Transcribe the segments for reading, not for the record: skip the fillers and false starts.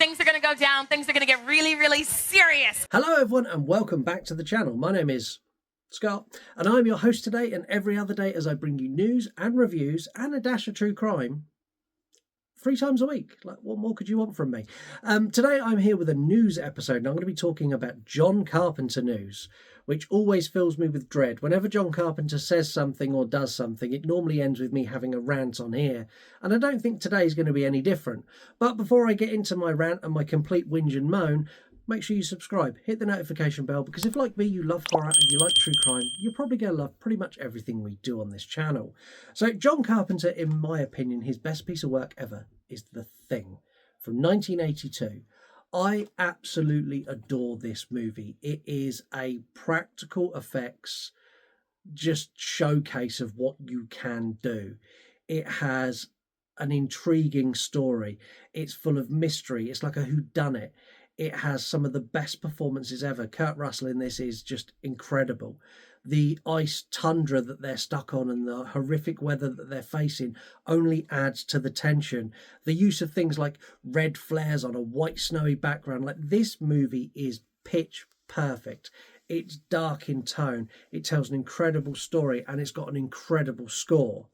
things are going to go down. Things are going to get really, really serious. Hello everyone and welcome back to the channel. My name is Scott and I'm your host today and every other day as I bring you news and reviews and a dash of true crime 3 times a week. Like, what more could you want from me? Today I'm here with a news episode and I'm going to be talking about John Carpenter news, which always fills me with dread. Whenever John Carpenter says something or does something, it normally ends with me having a rant on here. And I don't think today is going to be any different. But before I get into my rant and my complete whinge and moan, make sure you subscribe, hit the notification bell, because if like me you love horror and you like true crime, you're probably going to love pretty much everything we do on this channel. So John Carpenter, in my opinion, his best piece of work ever is The Thing from 1982. I absolutely adore this movie. It is a practical effects just showcase of what you can do. It has an intriguing story. It's full of mystery. It's like a whodunit. It has some of the best performances ever. Kurt Russell in this is just incredible. The ice tundra that they're stuck on and the horrific weather that they're facing only adds to the tension. The use of things like red flares on a white snowy background. Like, this movie is pitch perfect. It's dark in tone. It tells an incredible story and it's got an incredible score.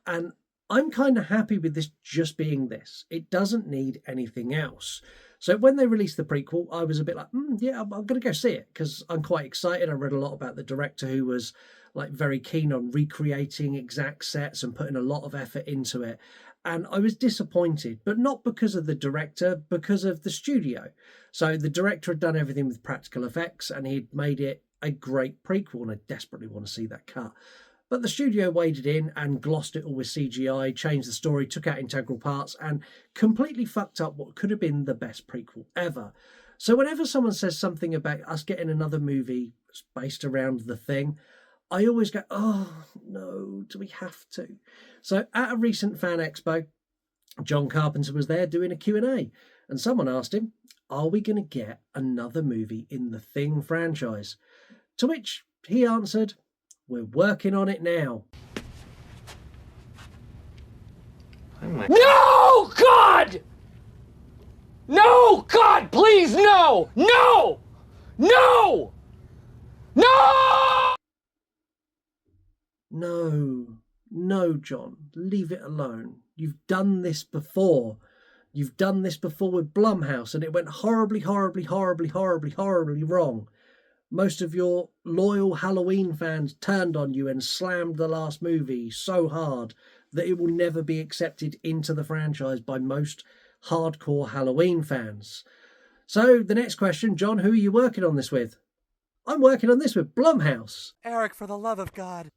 And I'm kind of happy with this just being this. It doesn't need anything else. So when they released the prequel, I was a bit like, yeah, I'm going to go see it because I'm quite excited. I read a lot about the director who was like very keen on recreating exact sets and putting a lot of effort into it. And I was disappointed, but not because of the director, because of the studio. So the director had done everything with practical effects and he'd made it a great prequel, and I desperately want to see that cut. But the studio waded in and glossed it all with CGI, changed the story, took out integral parts, and completely fucked up what could have been the best prequel ever. So whenever someone says something about us getting another movie based around The Thing, I always go, oh, no, do we have to? So at a recent fan expo, John Carpenter was there doing a Q&A, and someone asked him, are we going to get another movie in the Thing franchise? To which he answered, we're working on it now. No, God! No, God, please, no! No! No! No! No, John, leave it alone. You've done this before. You've done this before with Blumhouse and it went horribly wrong. Most of your loyal Halloween fans turned on you and slammed the last movie so hard that it will never be accepted into the franchise by most hardcore Halloween fans. So the next question, John, who are you working on this with? I'm working on this with Blumhouse. Eric, for the love of God.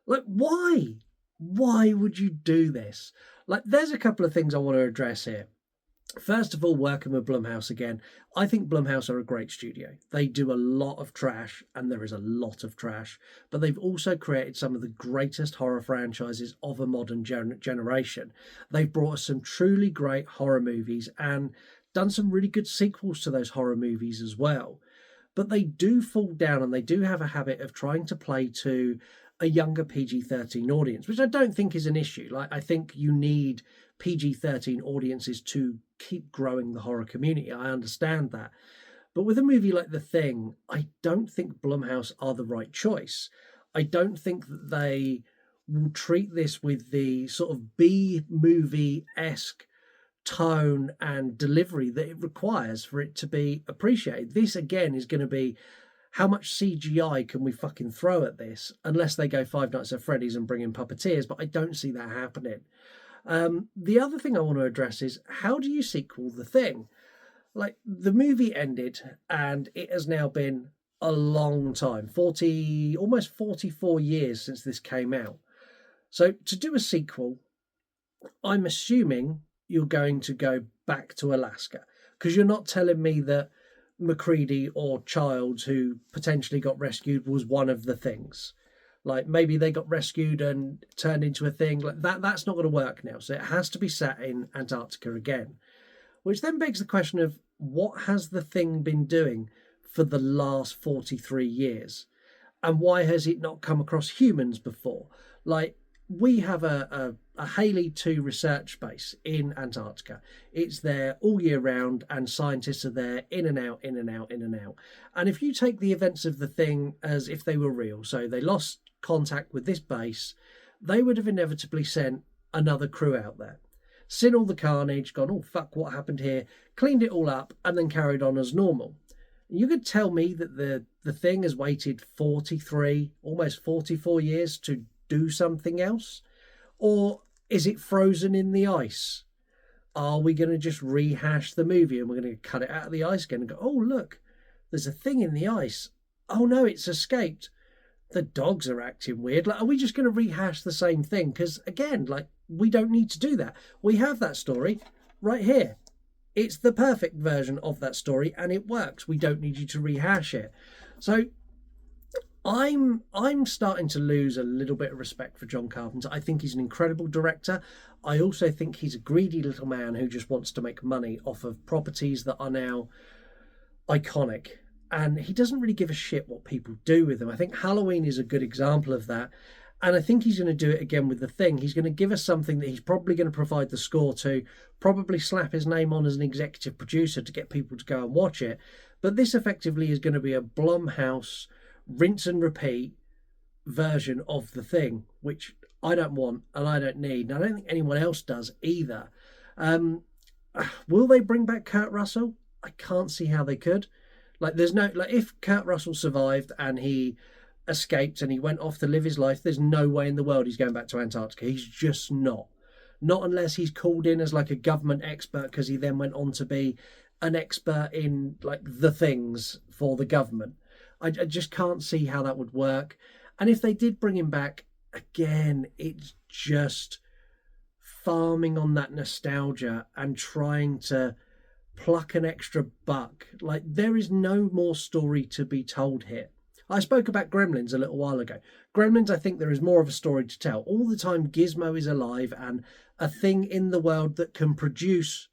Like, why? Why would you do this? Like, there's a couple of things I want to address here. First of all, working with Blumhouse again, I think Blumhouse are a great studio. They do a lot of trash, and there is a lot of trash, but they've also created some of the greatest horror franchises of a modern generation. They've brought us some truly great horror movies and done some really good sequels to those horror movies as well. But they do fall down and they do have a habit of trying to play to a younger PG-13 audience, which I don't think is an issue. Like, I think you need PG-13 audiences to keep growing the horror community. I understand that. But with a movie like The Thing, I don't think Blumhouse are the right choice. I don't think that they will treat this with the sort of B-movie-esque tone and delivery that it requires for it to be appreciated. This, again, is going to be, how much CGI can we fucking throw at this? Unless they go Five Nights at Freddy's and bring in puppeteers, but I don't see that happening. The other thing I want to address is, how do you sequel The Thing? Like, the movie ended and it has now been a long time, almost 44 years since this came out. So to do a sequel, I'm assuming you're going to go back to Alaska, because you're not telling me that MacReady or Childs, who potentially got rescued, was one of the things. Like, maybe they got rescued and turned into a thing. Like, that's not going to work now. So it has to be set in Antarctica again. Which then begs the question of, what has the Thing been doing for the last 43 years? And why has it not come across humans before? Like, we have a a Halley 2 research base in Antarctica. It's there all year round, and scientists are there in and out, in and out, in and out. And if you take the events of the thing as if they were real, so they lost contact with this base, they would have inevitably sent another crew out there, seen all the carnage, gone, oh fuck, what happened here, cleaned it all up, and then carried on as normal. You could tell me that the thing has waited 43, almost 44 years to do something else? Or is it frozen in the ice? Are we going to just rehash the movie and we're going to cut it out of the ice again and go, oh, look, there's a thing in the ice. Oh, no, it's escaped. The dogs are acting weird. Like, are we just going to rehash the same thing? Because, again, like, we don't need to do that. We have that story right here. It's the perfect version of that story and it works. We don't need you to rehash it. So I'm starting to lose a little bit of respect for John Carpenter. I think he's an incredible director. I also think he's a greedy little man who just wants to make money off of properties that are now iconic. And he doesn't really give a shit what people do with them. I think Halloween is a good example of that. And I think he's going to do it again with The Thing. He's going to give us something that he's probably going to provide the score to, probably slap his name on as an executive producer to get people to go and watch it. But this effectively is going to be a Blumhouse rinse and repeat version of The Thing, which I don't want and I don't need. And I don't think anyone else does either. Will they bring back Kurt Russell? I can't see how they could. Like, there's no, like, if Kurt Russell survived and he escaped and he went off to live his life, there's no way in the world he's going back to Antarctica. He's just not. Not unless he's called in as like a government expert, because he then went on to be an expert in like the things for the government. I just can't see how that would work. And if they did bring him back, again, it's just farming on that nostalgia and trying to pluck an extra buck. Like, there is no more story to be told here. I spoke about Gremlins a little while ago. Gremlins, I think there is more of a story to tell. All the time Gizmo is alive and a thing in the world that can produce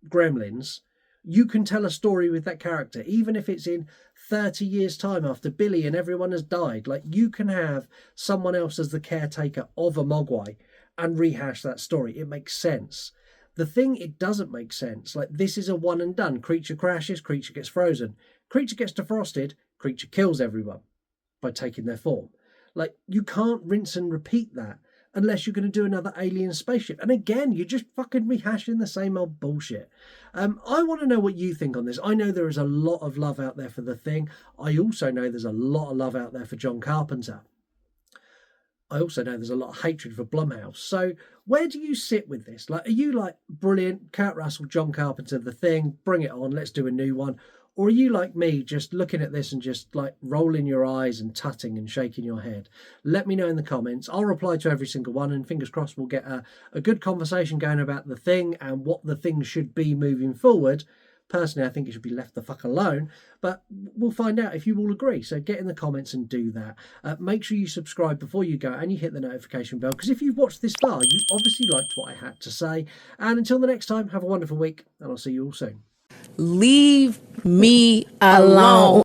Gremlins, you can tell a story with that character, even if it's in 30 years' time after Billy and everyone has died. Like, you can have someone else as the caretaker of a Mogwai and rehash that story. It makes sense. The Thing, it doesn't make sense. Like, this is a one and done. Creature crashes, creature gets frozen. Creature gets defrosted, creature kills everyone by taking their form. Like, you can't rinse and repeat that unless you're going to do another alien spaceship. And again, you're just fucking rehashing the same old bullshit. I want to know what you think on this. I know there is a lot of love out there for The Thing. I also know there's a lot of love out there for John Carpenter. I also know there's a lot of hatred for Blumhouse. So where do you sit with this? Like, are you like, brilliant, Kurt Russell, John Carpenter, The Thing, bring it on, let's do a new one? Or are you like me, just looking at this and just like rolling your eyes and tutting and shaking your head? Let me know in the comments. I'll reply to every single one, and fingers crossed we'll get a good conversation going about The Thing and what The Thing should be moving forward. Personally, I think it should be left the fuck alone, but we'll find out if you all agree. So get in the comments and do that. Make sure you subscribe before you go and you hit the notification bell, because if you've watched this far, you obviously liked what I had to say. And until the next time, have a wonderful week, and I'll see you all soon. Leave me alone.